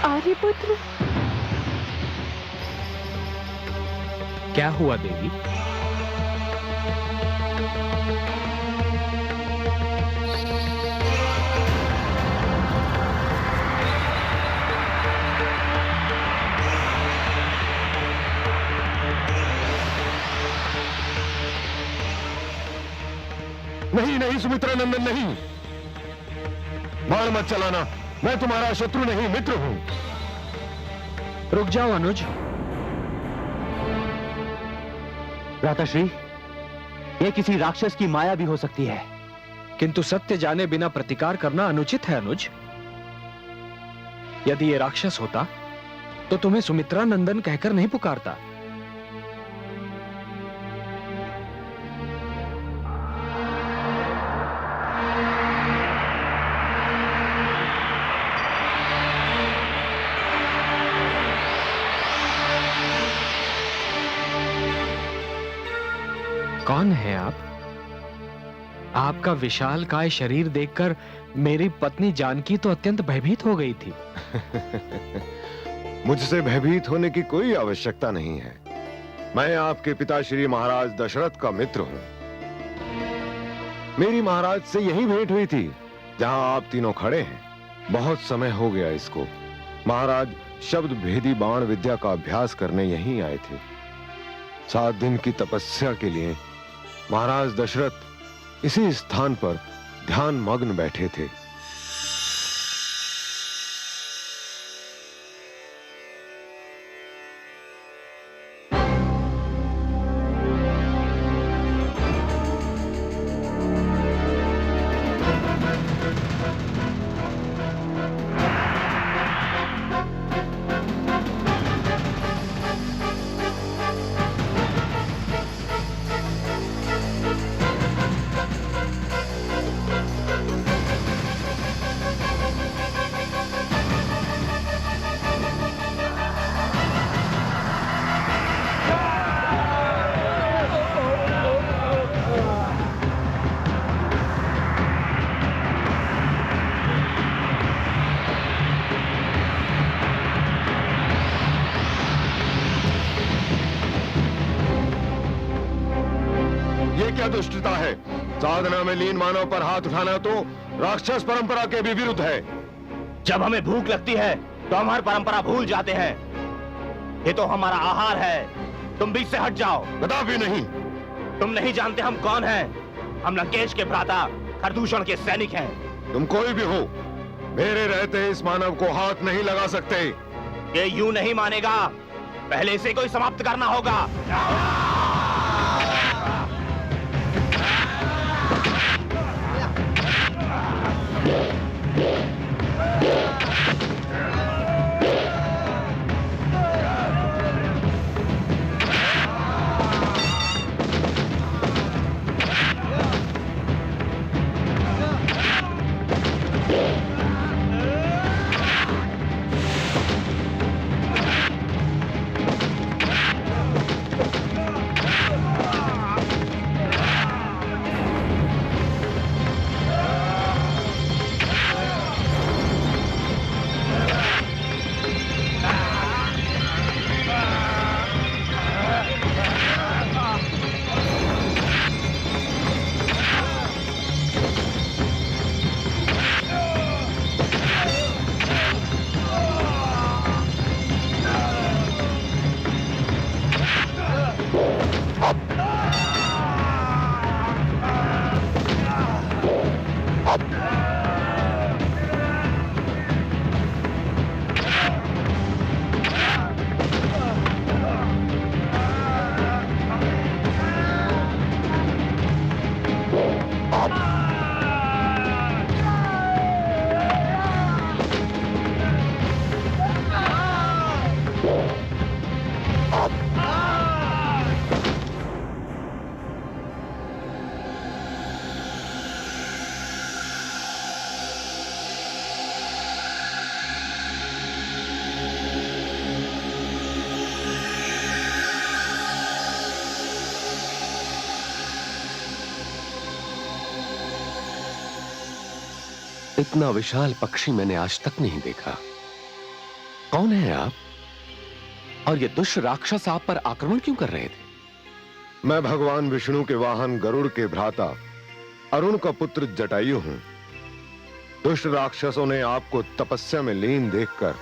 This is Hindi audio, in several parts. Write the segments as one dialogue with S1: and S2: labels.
S1: आर्यपुत्र।
S2: क्या हुआ देवी?
S3: नहीं नहीं सुमित्रा नंदन, नहीं, बाण मत चलाना। मैं तुम्हारा शत्रु नहीं, मित्र हूं।
S2: रुक जाओ अनुज।
S4: भ्राताश्री, ये किसी राक्षस की माया भी हो सकती है।
S2: किंतु सत्य जाने बिना प्रतिकार करना अनुचित है अनुज। यदि ये राक्षस होता तो तुम्हें सुमित्रा नंदन कहकर नहीं पुकारता। कौन है आप? आपका विशालकाय शरीर देखकर मेरी पत्नी जानकी तो अत्यंत भयभीत हो गई थी।
S3: मुझसे भयभीत होने की कोई आवश्यकता नहीं है। मैं आपके पिता श्री महाराज दशरथ का मित्र हूं। मेरी महाराज से यही भेंट हुई थी जहां आप तीनों खड़े हैं। बहुत समय हो गया इसको। महाराज शब्द भेदी बाण विद्या का अभ्यास करने यहीं आए थे। 7 दिन की तपस्या के लिए महाराज दशरथ इसी स्थान पर ध्यान मग्न बैठे थे। क्या दुष्टता है? साधना में लीन मानव पर हाथ उठाना तो राक्षस परंपरा के भी विरुद्ध है।
S4: जब हमें भूख लगती है तो हम हर परंपरा भूल जाते हैं। ये तो हमारा आहार है। तुम बीच से हट जाओ।
S3: कदापि नहीं।
S4: तुम नहीं जानते हम कौन हैं। हम लंकेश के भ्राता खरदूषण के सैनिक हैं।
S3: तुम कोई भी हो, मेरे रहते इस मानव को हाथ नहीं लगा सकते।
S4: ये यूं नहीं मानेगा। पहले इसे कोई समाप्त करना होगा।
S5: इतना विशाल पक्षी मैंने आज तक नहीं देखा।
S1: कौन है आप? और ये दुष्ट राक्षस आप पर आक्रमण क्यों कर रहे थे?
S3: मैं भगवान विष्णु के वाहन गरुड़ के भ्राता अरुण का पुत्र जटायु हूं। दुष्ट राक्षसों ने आपको तपस्या में लीन देखकर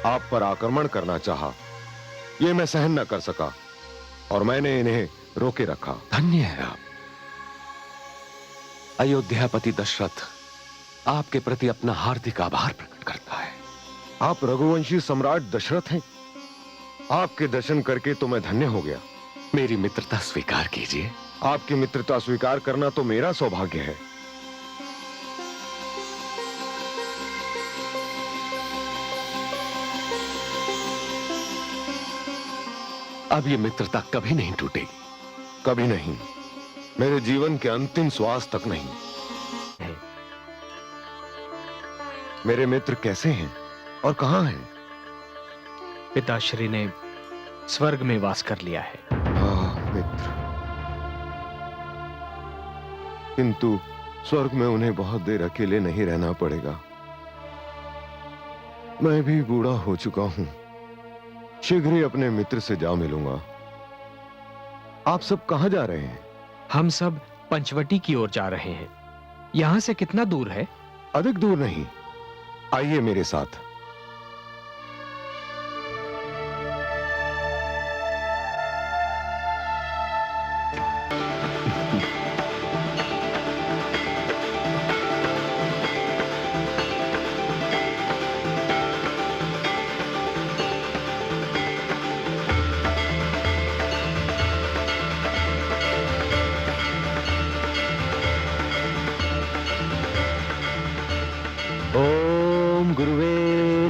S3: आप पर आक्रमण करना चाहा। ये मैं सहन न कर सका और मैंने इन्हें रोके रखा।
S1: धन्य है आप। अयोध्यापति दशरथ आपके प्रति अपना हार्दिक आभार प्रकट करता है।
S3: आप रघुवंशी सम्राट दशरथ हैं। आपके दर्शन करके तो मैं धन्य हो गया।
S1: मेरी मित्रता स्वीकार कीजिए।
S3: आपकी मित्रता स्वीकार करना तो मेरा सौभाग्य है।
S1: अब ये मित्रता कभी नहीं टूटेगी।
S3: कभी नहीं, मेरे जीवन के अंतिम श्वास तक नहीं। मेरे मित्र कैसे हैं और कहां हैं?
S2: पिताश्री ने स्वर्ग में वास कर लिया है।
S3: मित्र, किंतु स्वर्ग में उन्हें बहुत देर अकेले नहीं रहना पड़ेगा। मैं भी बूढ़ा हो चुका हूं। शीघ्र ही अपने मित्र से जा मिलूंगा। आप सब कहां जा रहे हैं?
S2: हम सब पंचवटी की ओर जा रहे हैं। यहां से कितना दूर है?
S3: अधिक दूर नहीं, आइए मेरे साथ।
S4: ओम गुरुवे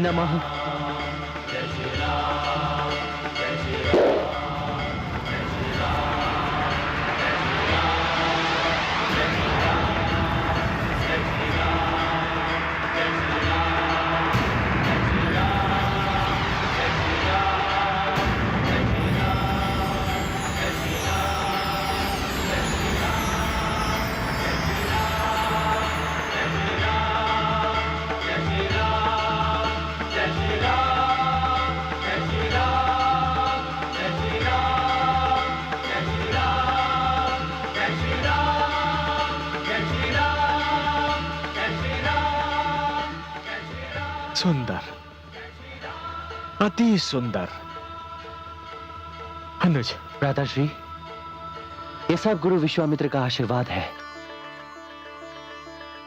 S4: नमः।
S2: सुंदर, अति सुंदर। अनुज,
S5: भ्राताश्री, ये सब गुरु विश्वामित्र का आशीर्वाद है।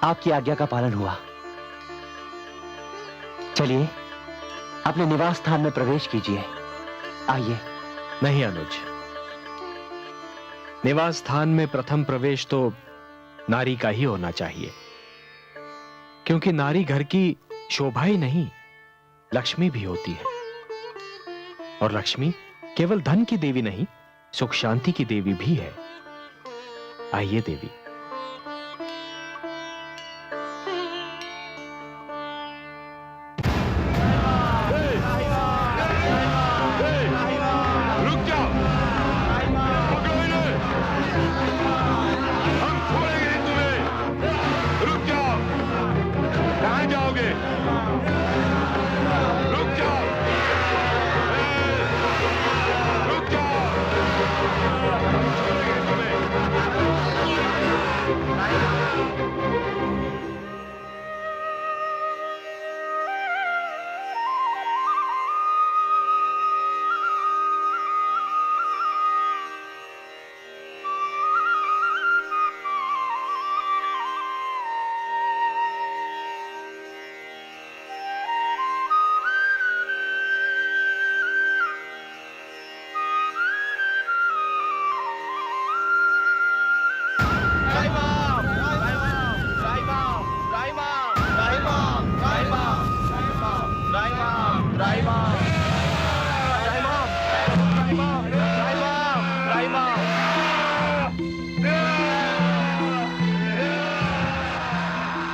S5: आपकी आज्ञा का पालन हुआ। चलिए अपने निवास स्थान में प्रवेश कीजिए। आइए।
S2: नहीं अनुज, निवास स्थान में प्रथम प्रवेश तो नारी का ही होना चाहिए, क्योंकि नारी घर की शोभा ही नहीं, लक्ष्मी भी होती है। और लक्ष्मी केवल धन की देवी नहीं, सुख शांति की देवी भी है। आइए देवी।
S3: रुक जाओ, पकड़ो इन्हें। हम छोड़ेंगे नहीं तुम्हें। रुक जाओ, कहां जाओगे? रुक जाओ, रुक जाओ, हम छोड़ेंगे तुम्हें।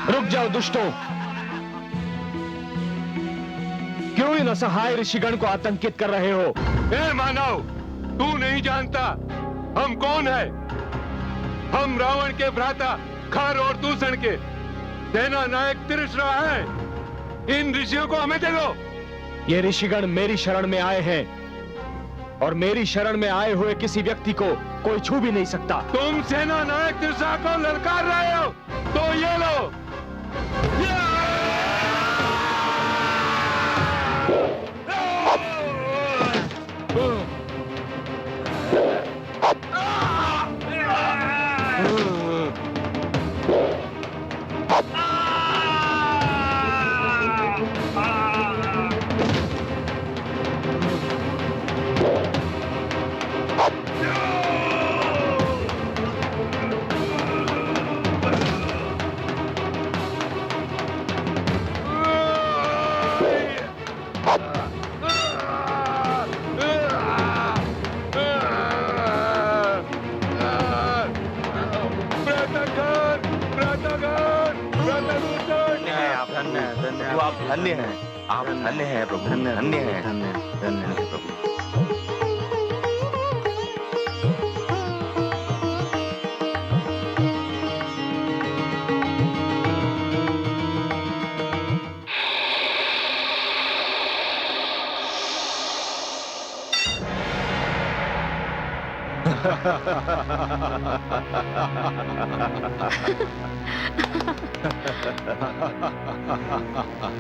S2: रुक जाओ दुष्टों, क्यों इन असहाय ऋषिगण को आतंकित कर रहे हो?
S3: ए मानव, तू नहीं जानता हम कौन है? हम रावण के भ्राता खर और दूषण के सेना नायक तिरश्रा है। इन ऋषियों को हमें दे दो।
S2: ये ऋषिगण मेरी शरण में आए हैं और मेरी शरण में आए हुए किसी व्यक्ति को कोई छू भी नहीं सकता।
S3: तुम सेना नायक त्रिशा को ललकार रहे हो तो ये लो।
S4: आप धन्य हैं, आप धन्य हैं प्रभु, धन्य हैं, धन्य हैं प्रभु।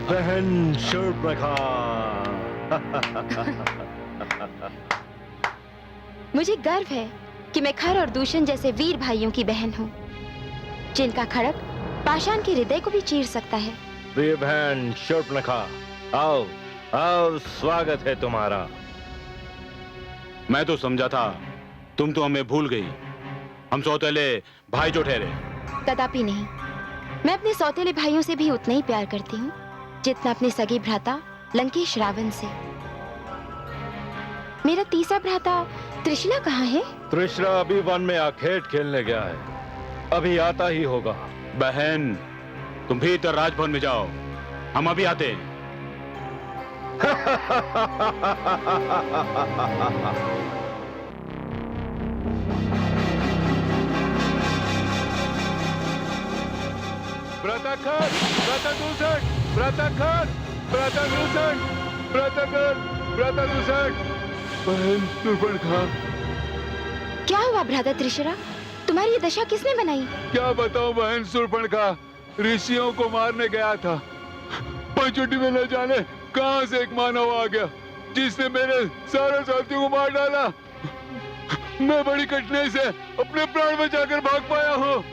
S3: बहन शूर्पणखा।
S6: मुझे गर्व है कि मैं खर और दूषण जैसे वीर भाइयों की बहन हूँ, जिनका खड़क पाषाण के हृदय को भी चीर सकता है।
S4: प्रिय बहन शूर्पणखा, आओ आओ, स्वागत है तुम्हारा।
S7: मैं तो समझा था तुम तो हमें भूल गई, हम सौतेले भाई जो ठहरे।
S6: कदापि नहीं, मैं अपने सौतेले भाइयों से भी उतना ही प्यार करती हूँ जितना अपने सगे भ्राता लंकेश रावण से। मेरा तीसरा भ्राता त्रिशला कहाँ है?
S4: त्रिशला अभी वन में आखेट खेलने गया है, अभी आता ही होगा।
S7: बहन तुम भीतर राजभवन में जाओ, हम अभी आते हैं।
S3: व्रतखर, व्रतदूषण, व्रतखर, व्रतदूषण, व्रतखर, व्रतदूषण। बहन शूर्पणखा।
S6: क्या हुआ भ्राता त्रिशला? तुम्हारी ये दशा किसने बनाई?
S3: क्या बताऊं बहन शूर्पणखा, ऋषियों को मारने गया था, पंचवटी में न जाने कहां से एक मानव आ गया जिसने मेरे सारे साथियों को मार डाला। मैं बड़ी कठिनाई से अपने प्राण बचाकर भाग पाया हूँ।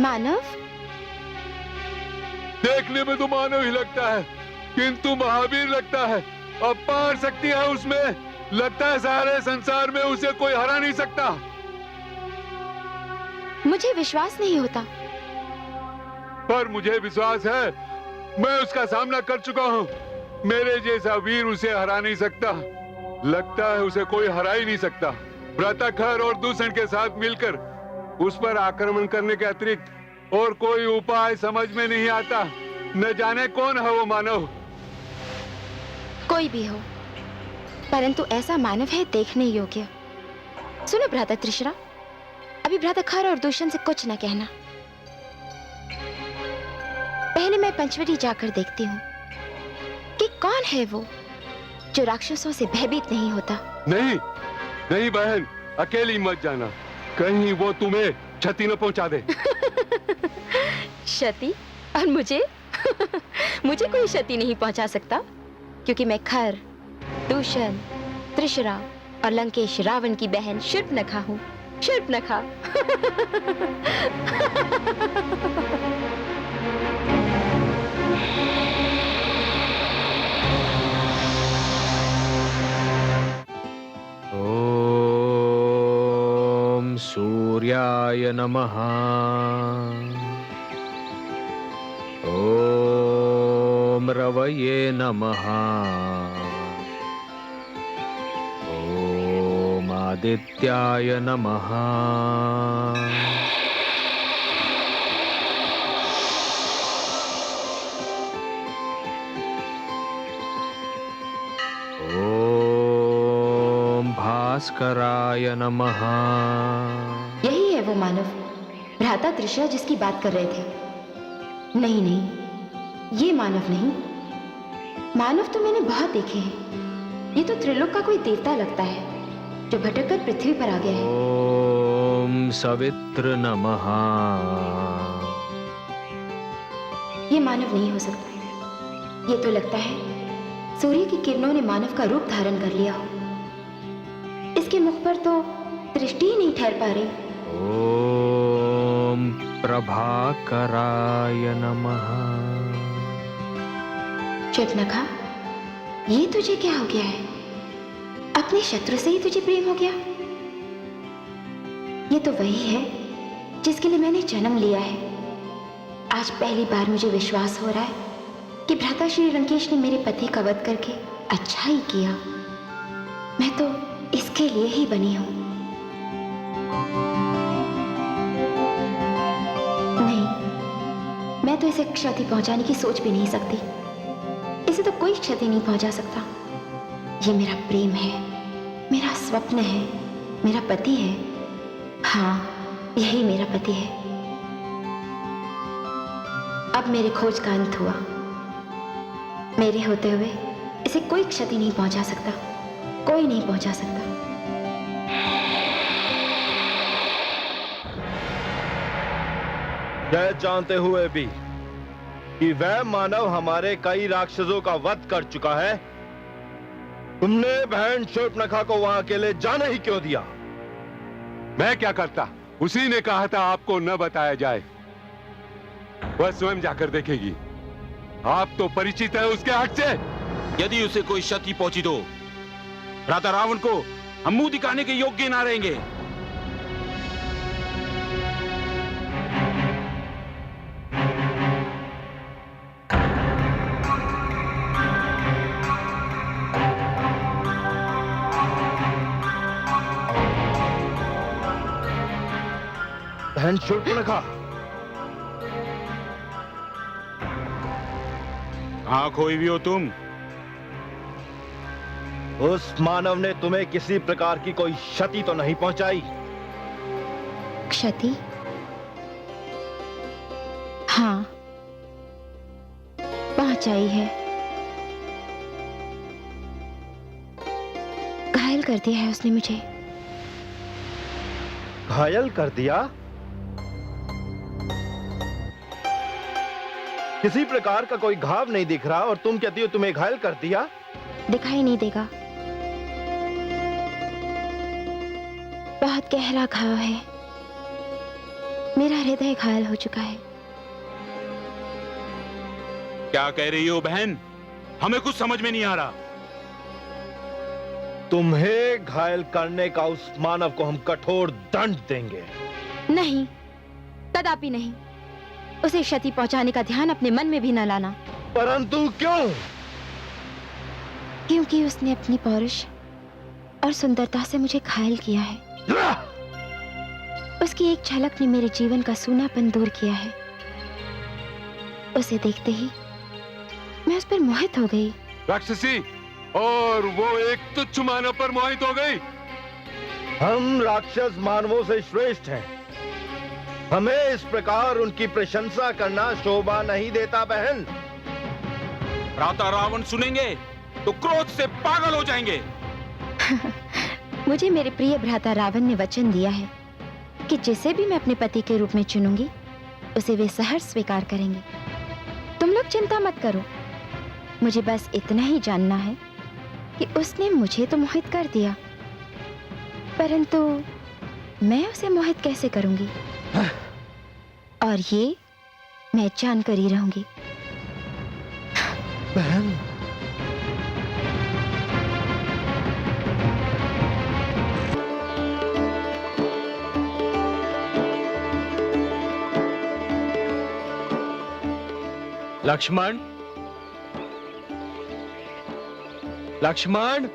S6: मानव?
S3: देखने में तो मानव ही लगता है, किंतु महावीर लगता है। अपार शक्ति है उसमें, लगता है सारे संसार में उसे कोई हरा नहीं सकता।
S6: मुझे विश्वास नहीं होता।
S3: पर मुझे विश्वास है, मैं उसका सामना कर चुका हूँ। मेरे जैसा वीर उसे हरा नहीं सकता, लगता है उसे कोई हरा ही नहीं सकता। व्रतखर और दूषण के साथ मिलकर उस पर आक्रमण करने के अतिरिक्त और कोई उपाय समझ में नहीं आता। न जाने कौन है वो मानव।
S6: कोई भी हो, परंतु ऐसा मानव है देखने योग्य। सुनो भ्राता त्रिशला, अभी भ्राता खर और दूषण से कुछ न कहना। पहले मैं पंचवटी जाकर देखती हूँ कि कौन है वो जो राक्षसों से भयभीत नहीं होता।
S3: नहीं नहीं बहन, अकेली मत जाना, कहीं वो तुम्हें क्षति न पहुंचा दे।
S6: क्षति? और मुझे? मुझे कोई क्षति नहीं पहुंचा सकता, क्योंकि मैं खर, दूषण, त्रिशला और लंकेश रावण की बहन शूर्पणखा हूँ। शूर्पणखा।
S2: ओम सूर्याय नमः। ओम रवये नमः। ओम आदित्याय नमः। ओम भास्कराय नमः।
S6: यही है वो मानव, भ्राता त्रिशला जिसकी बात कर रहे थे। नहीं नहीं, ये मानव नहीं, मानव तो मैंने बहुत देखे हैं। ये तो त्रिलोक का कोई देवता लगता है जो भटक कर पृथ्वी पर आ गया है।
S2: ओम सवित्र नमः।
S6: ये मानव नहीं हो सकता। ये तो लगता है सूर्य की किरणों ने मानव का रूप धारण कर लिया हो। इसके मुख पर तो दृष्टि ही नहीं ठहर पा रही।
S2: ओम प्रभाकराय नमः।
S6: चुपनखा, ये तुझे क्या हो गया है? अपने शत्रु से ही तुझे प्रेम हो गया? ये तो वही है जिसके लिए मैंने जन्म लिया है। आज पहली बार मुझे विश्वास हो रहा है कि भ्राता श्री लंकेश ने मेरे पति का वध करके अच्छा ही किया। मैं तो इसके लिए ही बनी हूं। नहीं, मैं तो इसे क्षति पहुंचाने की सोच भी नहीं सकती। इसे तो कोई क्षति नहीं पहुंचा सकता। ये मेरा प्रेम है, मेरा स्वप्न है, मेरा पति है। हाँ, यही मेरा पति है। अब मेरे खोज का अंत हुआ। मेरे होते हुए इसे कोई क्षति नहीं पहुंचा सकता, कोई नहीं पहुंचा सकता।
S4: यह जानते हुए भी कि वह मानव हमारे कई राक्षसों का वध कर चुका है, तुमने बहन शूर्पणखा को वहां अकेले जाने ही क्यों दिया?
S1: मैं क्या करता? उसी ने कहा था आपको न बताया जाए। वह स्वयं जाकर देखेगी। आप तो परिचित है उसके हट से।
S7: यदि उसे कोई क्षति पहुंची तो भ्राता रावण को हम मुंह दिखाने के योग्य ना रहेंगे।
S4: बहन शूर्पणखा,
S7: कहां खोई भी हो तुम?
S4: उस मानव ने तुम्हें किसी प्रकार की कोई क्षति तो नहीं पहुंचाई?
S6: क्षति? हाँ, पहुंचाई है। घायल कर दिया है उसने मुझे।
S4: घायल कर दिया? किसी प्रकार का कोई घाव नहीं दिख रहा और तुम कहती हो तुम्हें घायल कर दिया?
S6: दिखाई नहीं देगा। बहुत गहरा घाव है। मेरा हृदय घायल हो चुका है।
S7: क्या कह रही हो बहन? हमें कुछ समझ में नहीं आ रहा।
S4: तुम्हें घायल करने का उस मानव को हम कठोर दंड देंगे।
S6: नहीं, कदापि नहीं। उसे क्षति पहुंचाने का ध्यान अपने मन में भी न लाना।
S4: परंतु क्यों?
S6: क्योंकि उसने अपनी पौरुष और सुंदरता से मुझे घायल किया है। उसकी एक झलक ने मेरे जीवन का सूनापन दूर किया है। उसे देखते ही मैं उस पर मोहित हो गई।
S1: राक्षसी, और वो एक तुच्छ मानव पर मोहित हो गई।
S4: हम राक्षस मानवों से श्रेष्ठ हैं। हमें इस प्रकार उनकी प्रशंसा करना शोभा नहीं देता बहन।
S7: भ्राता रावण सुनेंगे तो क्रोध से पागल हो जाएंगे।
S6: मुझे मेरे प्रिय भ्राता रावण ने वचन दिया है कि जिसे भी मैं अपने पति के रूप में चुनूंगी उसे वे सहर्ष स्वीकार करेंगे। तुम लोग चिंता मत करो। मुझे बस इतना ही जानना है कि उसने मुझे तो मोहित कर दिया, परंतु मैं उसे मोहित कैसे करूंगी? और ये मैं जानकर ही रहूंगी।
S4: बहन,
S2: लक्ष्मण, लक्ष्मण,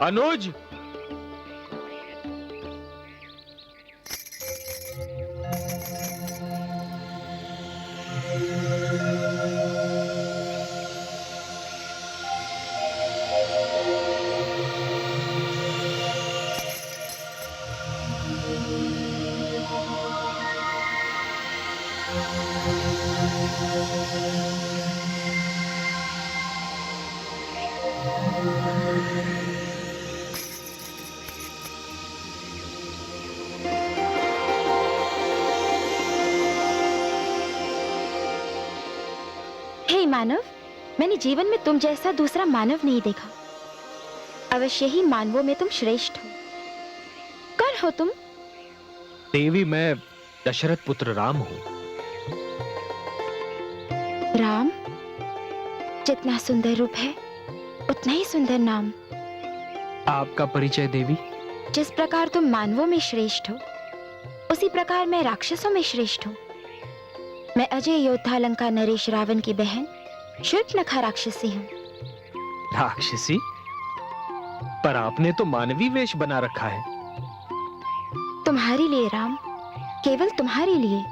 S2: अनुज,
S6: हे मानव, मैंने जीवन में तुम जैसा दूसरा मानव नहीं देखा। अवश्य ही मानवों में तुम श्रेष्ठ हो। कौन हो तुम?
S2: देवी, मैं दशरथ पुत्र राम हूं।
S6: राम? जितना सुंदर रूप है उतना ही सुंदर नाम।
S2: आपका परिचय देवी?
S6: जिस प्रकार तुम मानवों में श्रेष्ठ हो, उसी प्रकार मैं राक्षसों में श्रेष्ठ हूँ। मैं अजय योद्धा लंका नरेश रावण की बहन शूर्पणखा राक्षसी हूँ।
S2: राक्षसी? पर आपने तो मानवी वेश बना रखा है।
S6: तुम्हारे लिए राम, केवल तुम्हारे लिए।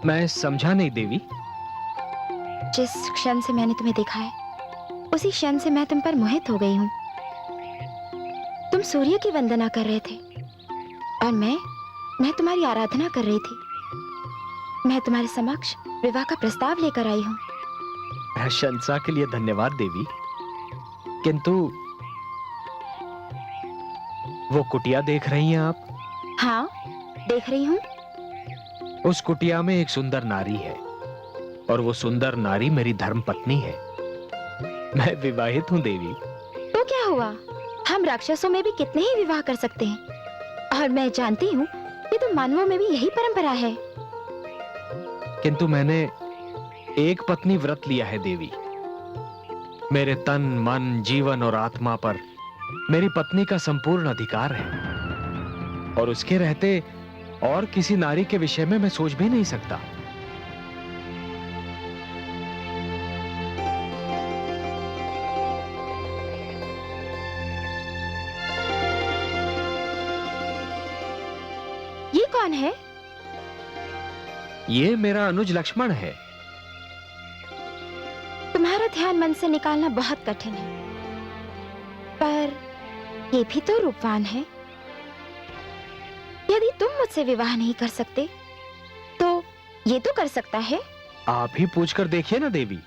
S2: मैं समझा नहीं देवी।
S6: जिस क्षण से मैंने तुम्हें देखा है, उसी क्षण से मैं तुम पर मोहित हो गई हूँ। तुम सूर्य की वंदना कर रहे थे और मैं तुम्हारी आराधना कर रही थी। मैं तुम्हारे समक्ष विवाह का प्रस्ताव लेकर आई हूँ।
S2: प्रशंसा के लिए धन्यवाद देवी, किंतु वो कुटिया देख रही हैं आप?
S6: हाँ, देख रही हूँ।
S2: उस कुटिया में एक सुंदर नारी है और वो सुंदर नारी मेरी धर्म पत्नी है। मैं विवाहित हूँ देवी।
S6: तो क्या हुआ, हम राक्षसों में भी कितने ही विवाह कर सकते हैं, और मैं जानती हूँ कि तुम मानवों में भी यही परंपरा है।
S2: किंतु मैंने एक पत्नी व्रत लिया है देवी। मेरे तन, मन, जीवन और आत्मा पर मेरी पत्नी का संपूर्ण अधिकार है, और उसके रहते और किसी नारी के विषय में मैं सोच भी नहीं सकता।
S6: ये कौन है?
S2: ये मेरा अनुज लक्ष्मण है।
S6: तुम्हारा ध्यान मन से निकालना बहुत कठिन है, पर ये भी तो रूपवान है। यदि तुम मुझसे विवाह नहीं कर सकते, तो ये तो कर सकता है।
S2: आप ही पूछकर देखिए ना देवी।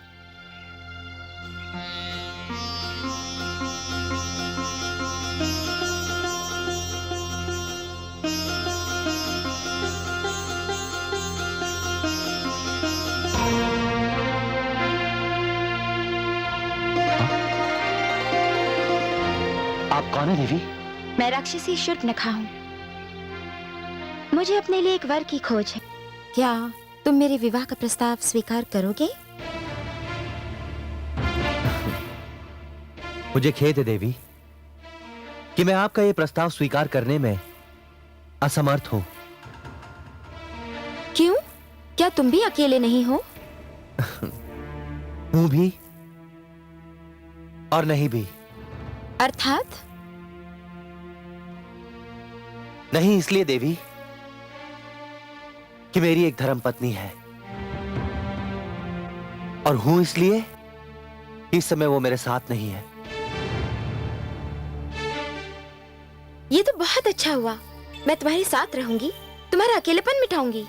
S5: आप कौन है देवी?
S6: मैं राक्षसी शूर्पणखा हूँ। मुझे अपने लिए एक वर की खोज है। क्या तुम मेरे विवाह का प्रस्ताव स्वीकार करोगे?
S5: मुझे खेद है देवी कि मैं आपका ये प्रस्ताव स्वीकार करने में असमर्थ हूं।
S6: क्यों? क्या तुम भी अकेले नहीं हो?
S5: हूं भी और नहीं भी।
S6: अर्थात?
S5: नहीं इसलिए देवी कि मेरी एक धर्म पत्नी है, और हूं इसलिए कि इस समय वो मेरे साथ नहीं है।
S6: ये तो बहुत अच्छा हुआ। मैं तुम्हारे साथ रहूंगी, तुम्हारा अकेलेपन मिटाऊंगी।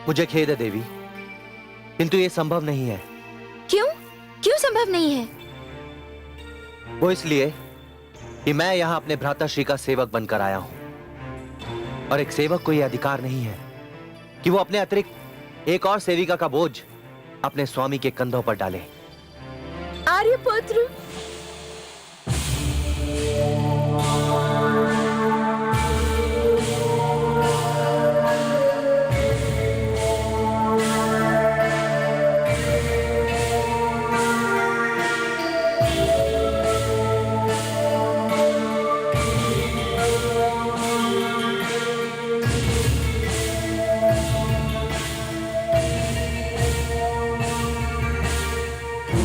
S5: मुझे खेद है देवी, किंतु ये संभव नहीं है।
S6: क्यों? क्यों संभव नहीं है?
S5: वो इसलिए कि मैं यहां अपने भ्राताश्री का सेवक बनकर आया हूं, और एक सेवक को यह अधिकार नहीं है कि वो अपने अतिरिक्त एक और सेविका का बोझ अपने स्वामी के कंधों पर डाले।
S6: आर्यपुत्र,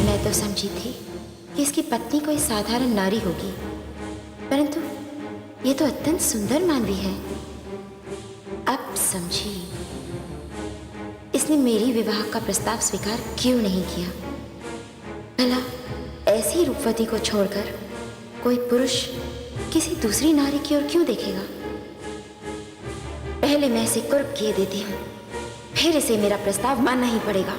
S6: मैं तो समझी थी कि इसकी पत्नी कोई साधारण नारी होगी, परंतु ये तो अत्यंत सुंदर मानवी है। अब समझी इसने मेरी विवाह का प्रस्ताव स्वीकार क्यों नहीं किया। भला ऐसी रूपवती को छोड़कर कोई पुरुष किसी दूसरी नारी की ओर क्यों देखेगा? पहले मैं इसे कुर्ब किए देती हूँ, फिर इसे मेरा प्रस्ताव मानना ही पड़ेगा।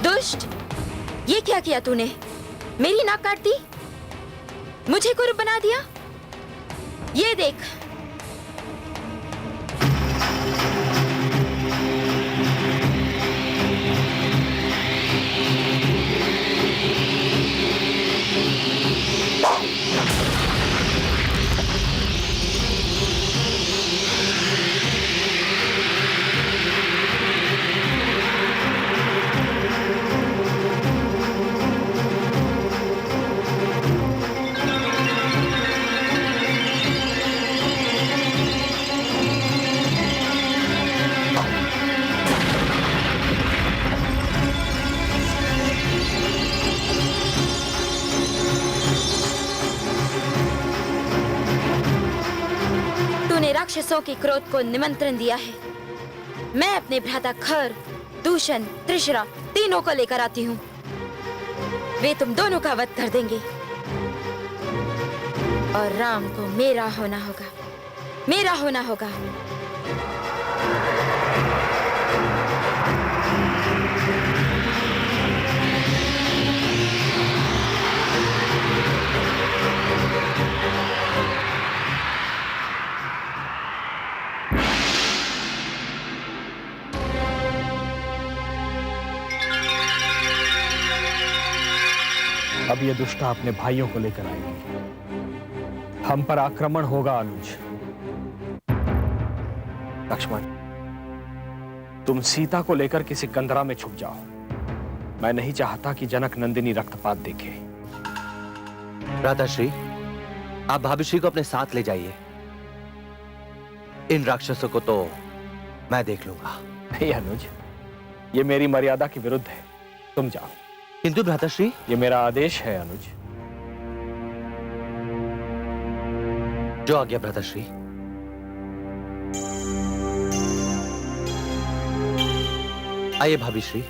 S6: दुष्ट, ये क्या किया तूने? मेरी नाक काट दी, मुझे कुरूप बना दिया। ये देख, तूने राक्षसों के क्रोध को निमंत्रण दिया है। मैं अपने भ्राता खर, दूषण, त्रिशरा तीनों को लेकर आती हूँ। वे तुम दोनों का वध कर देंगे और राम को मेरा होना होगा, मेरा होना होगा।
S2: अब ये दुष्टा अपने भाइयों को लेकर आएंगे। हम पर आक्रमण होगा अनुज। लक्ष्मण, तुम सीता को लेकर किसी कंदरा में छुप जाओ। मैं नहीं चाहता कि जनक नंदिनी रक्तपात देखे।
S5: भ्राताश्री, आप भाभीश्री को अपने साथ ले जाइए। इन राक्षसों को तो मैं देख लूंगा।
S2: नहीं अनुज, ये मेरी मर्यादा के विरुद्ध है। तुम जाओ।
S5: किंतु भ्राताश्री,
S2: ये मेरा आदेश है अनुज।
S5: जो आज्ञा भ्राताश्री। आइए भाभीश्री।